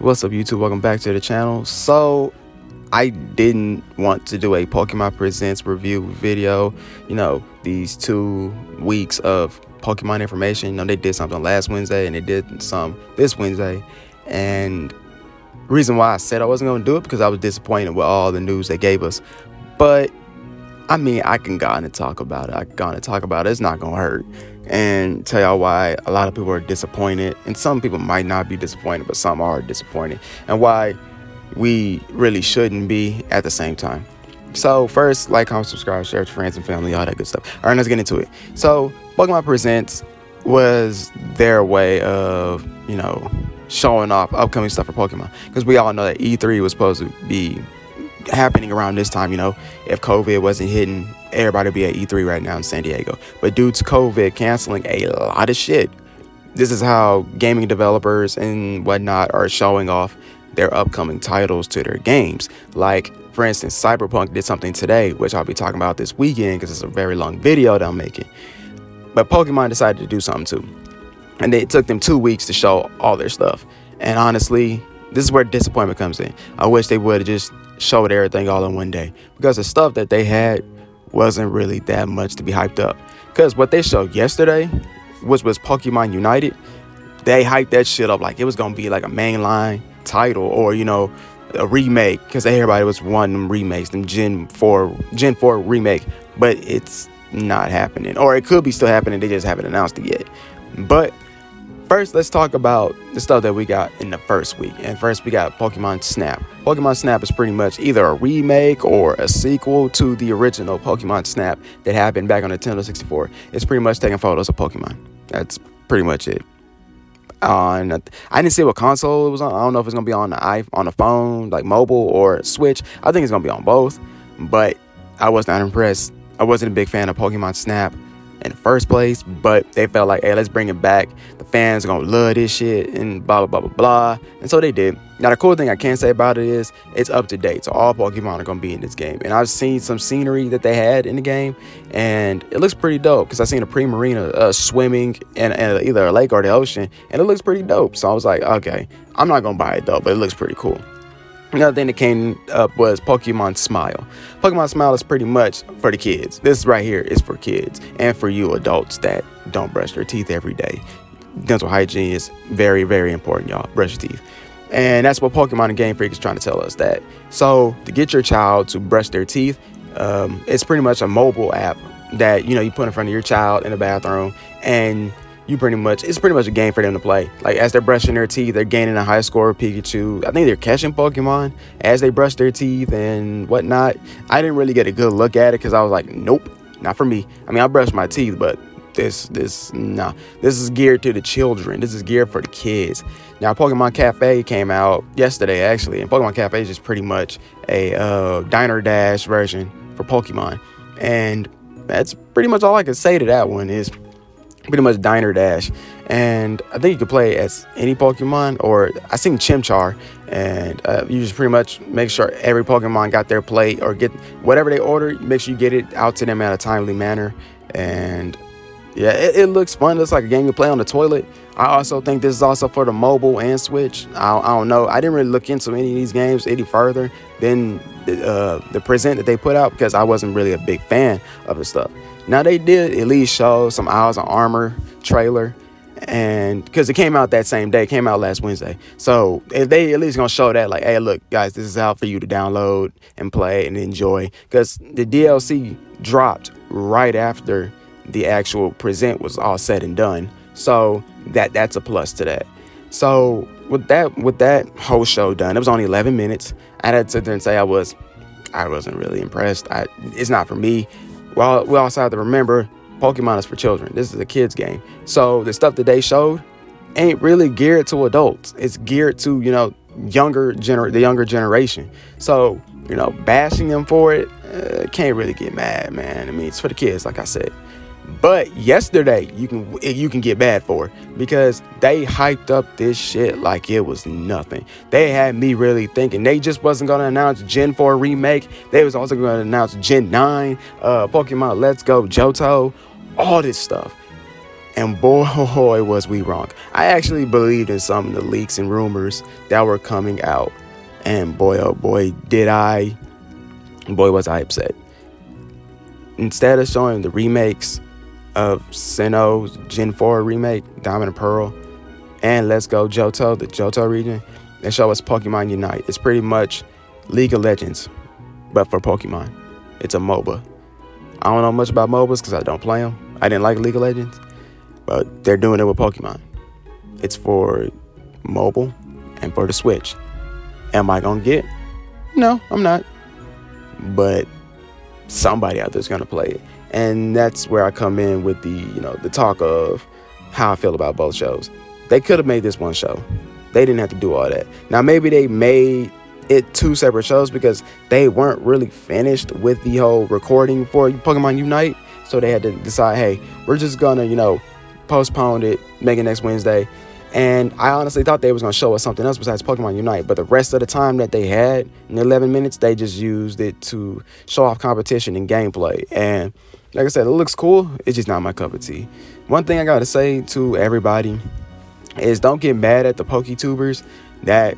What's up, YouTube? Welcome back to the channel. So I didn't want to do a Pokemon Presents review video. These 2 weeks of Pokemon information. They did something last Wednesday and they did some this Wednesday. And reason why I said I wasn't going to do it because I was disappointed with all the news they gave us. But I can go on and talk about it. It's not going to hurt. And tell y'all why a lot of people are disappointed. And some people might not be disappointed, but some are disappointed. And why we really shouldn't be at the same time. So first, like, comment, subscribe, share with friends and family, all that good stuff. All right, let's get into it. So Pokemon Presents was their way of, showing off upcoming stuff for Pokemon. Because we all know that E3 was supposed to be happening around this time. If COVID wasn't hitting, everybody would be at E3 right now in San Diego. But due to COVID canceling a lot of shit, this is how gaming developers and whatnot are showing off their upcoming titles to their games. Like, for instance, Cyberpunk did something today, which I'll be talking about this weekend because it's a very long video that I'm making. But Pokemon decided to do something too. And it took them 2 weeks to show all their stuff. And honestly, this is where disappointment comes in. I wish they would have just showed everything all in one day, because the stuff that they had wasn't really that much to be hyped up. Because what they showed yesterday, which was Pokemon United, they hyped that shit up like it was gonna be like a mainline title or a remake, because everybody was wanting them remakes, them Gen 4 remake. But it's not happening, or it could be still happening, they just haven't announced it yet. But first, let's talk about the stuff that we got in the first week. And first, we got Pokemon Snap. Pokemon Snap is pretty much either a remake or a sequel to the original Pokemon Snap that happened back on Nintendo 64. It's pretty much taking photos of Pokemon. That's pretty much it. I didn't see what console it was on. I don't know if it's gonna be on the phone, like mobile, or Switch. I think it's gonna be on both. But I was not impressed. I wasn't a big fan of Pokemon Snap in the first place, but they felt like, hey, let's bring it back. The fans are gonna love this shit and blah blah blah blah blah. And so they did. Now the cool thing I can say about it is it's up to date, so all Pokemon are gonna be in this game. And I've seen some scenery that they had in the game, and it looks pretty dope. Because I seen a pre-marina swimming in either a lake or the ocean, and it looks pretty dope. So I was like, okay, I'm not gonna buy it though, but it looks pretty cool. Another thing that came up was Pokemon Smile. Pokemon Smile is pretty much for the kids. This right here is for kids and for you adults that don't brush their teeth every day. Dental hygiene is very, very important, y'all. Brush your teeth. And that's what Pokemon and Game Freak is trying to tell us that. So to get your child to brush their teeth, it's pretty much a mobile app that, you put in front of your child in the bathroom, and it's pretty much a game for them to play. Like, as they're brushing their teeth, they're gaining a high score of Pikachu. I think they're catching Pokemon as they brush their teeth and whatnot. I didn't really get a good look at it because I was like, nope, not for me. I brush my teeth, but this is geared to the children. This is geared for the kids. Now, Pokemon Cafe came out yesterday, actually, and Pokemon Cafe is just pretty much a Diner Dash version for Pokemon. And that's pretty much all I can say to that one. Is pretty much Diner Dash. And I think you can play as any Pokemon, or I seen Chimchar, and you just pretty much make sure every Pokemon got their plate, or get whatever they order, make sure you get it out to them in a timely manner. And yeah, it looks fun. It looks like a game you play on the toilet. I also think this is also for the mobile and Switch. I don't know. I didn't really look into any of these games any further than the present that they put out, because I wasn't really a big fan of the stuff. Now, they did at least show some Isles of Armor trailer, and because it came out that same day, it came out last Wednesday. So if they at least gonna show that, like, hey, look, guys, this is out for you to download and play and enjoy, because the DLC dropped right after the actual present was all said and done. So that's a plus to that. So with that whole show done, it was only 11 minutes. I had to sit there and say I wasn't really impressed. It's not for me. Well, we also have to remember, Pokemon is for children. This is a kid's game. So the stuff that they showed ain't really geared to adults. It's geared to, the younger generation. So, bashing them for it, can't really get mad, man. It's for the kids, like I said. But yesterday, you can get bad for it, because they hyped up this shit like it was nothing. They had me really thinking they just wasn't going to announce Gen 4 remake. They was also going to announce Gen 9, Pokemon Let's Go Johto, all this stuff. And boy, was we wrong. I actually believed in some of the leaks and rumors that were coming out. And boy, oh boy, did I. Boy, was I upset. Instead of showing the remakes of Sinnoh's Gen 4 remake, Diamond and Pearl, and Let's Go Johto, the Johto region, they show us Pokemon Unite. It's pretty much League of Legends, but for Pokemon. It's a MOBA. I don't know much about MOBAs because I don't play them. I didn't like League of Legends, but they're doing it with Pokemon. It's for mobile and for the Switch. Am I going to get? No, I'm not. But somebody out there's going to play it. And that's where I come in with the talk of how I feel about both shows. They could have made this one show. They didn't have to do all that. Now, maybe they made it two separate shows because they weren't really finished with the whole recording for Pokemon Unite. So they had to decide, hey, we're just going to, postpone it, make it next Wednesday. And I honestly thought they was going to show us something else besides Pokemon Unite. But the rest of the time that they had in 11 minutes, they just used it to show off competition and gameplay. And like I said, it looks cool. It's just not my cup of tea. One thing I got to say to everybody is don't get mad at the PokeTubers that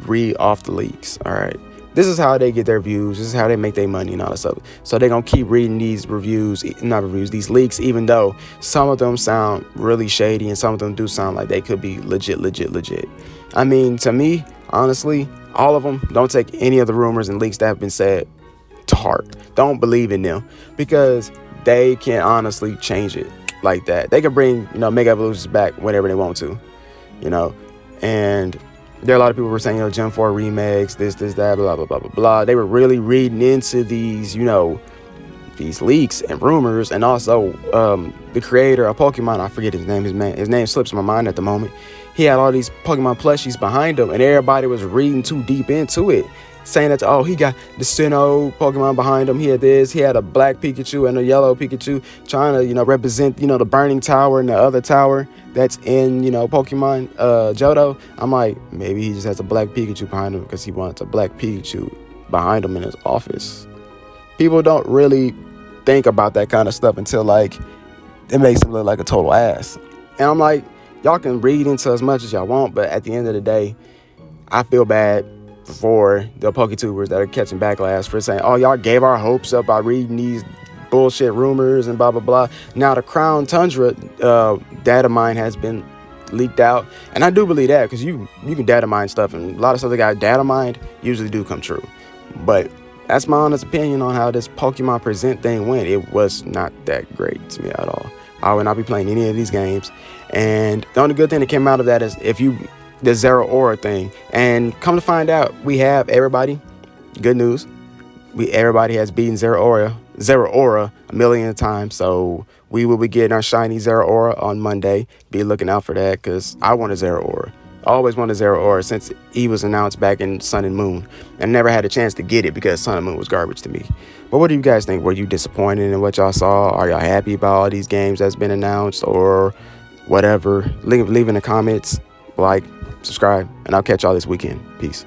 read off the leaks. All right. This is how they get their views. This is how they make their money and all that stuff. So they're going to keep reading these these leaks, even though some of them sound really shady and some of them do sound like they could be legit. I mean, to me, honestly, all of them, don't take any of the rumors and leaks that have been said to heart. Don't believe in them because they can honestly change it like that. They can bring, Mega Evolutions back whenever they want to, and there are a lot of people who were saying, Gen 4 remakes, this, that, blah, blah, blah, blah, blah. They were really reading into these, these leaks and rumors. And also, the creator of Pokemon, I forget his name. His name slips my mind at the moment. He had all these Pokemon plushies behind him, and everybody was reading too deep into it, saying that, he got the Sinnoh Pokemon behind him. He had this. He had a black Pikachu and a yellow Pikachu trying to, represent, the Burning Tower and the other tower that's in, Pokemon Johto. I'm like, maybe he just has a black Pikachu behind him because he wants a black Pikachu behind him in his office. People don't really think about that kind of stuff until, it makes him look like a total ass. And I'm like, y'all can read into as much as y'all want, but at the end of the day, I feel bad for the PokeTubers that are catching backlash for saying, y'all gave our hopes up by reading these bullshit rumors and blah, blah, blah. Now, the Crown Tundra data mine has been leaked out. And I do believe that because you can data mine stuff, and a lot of stuff that got data mined usually do come true. But that's my honest opinion on how this Pokemon Present thing went. It was not that great to me at all. I would not be playing any of these games. And the only good thing that came out of that is the Zero Aura thing. And come to find out, we have everybody. Good news. Everybody has beaten Zero Aura a million times. So we will be getting our shiny Zero Aura on Monday. Be looking out for that because I want a Zero Aura. I always wanted Zero Aura since he was announced back in Sun and Moon. And never had a chance to get it because Sun and Moon was garbage to me. But what do you guys think? Were you disappointed in what y'all saw? Are y'all happy about all these games that's been announced or whatever? Leave in the comments. Like, subscribe, and I'll catch y'all this weekend. Peace.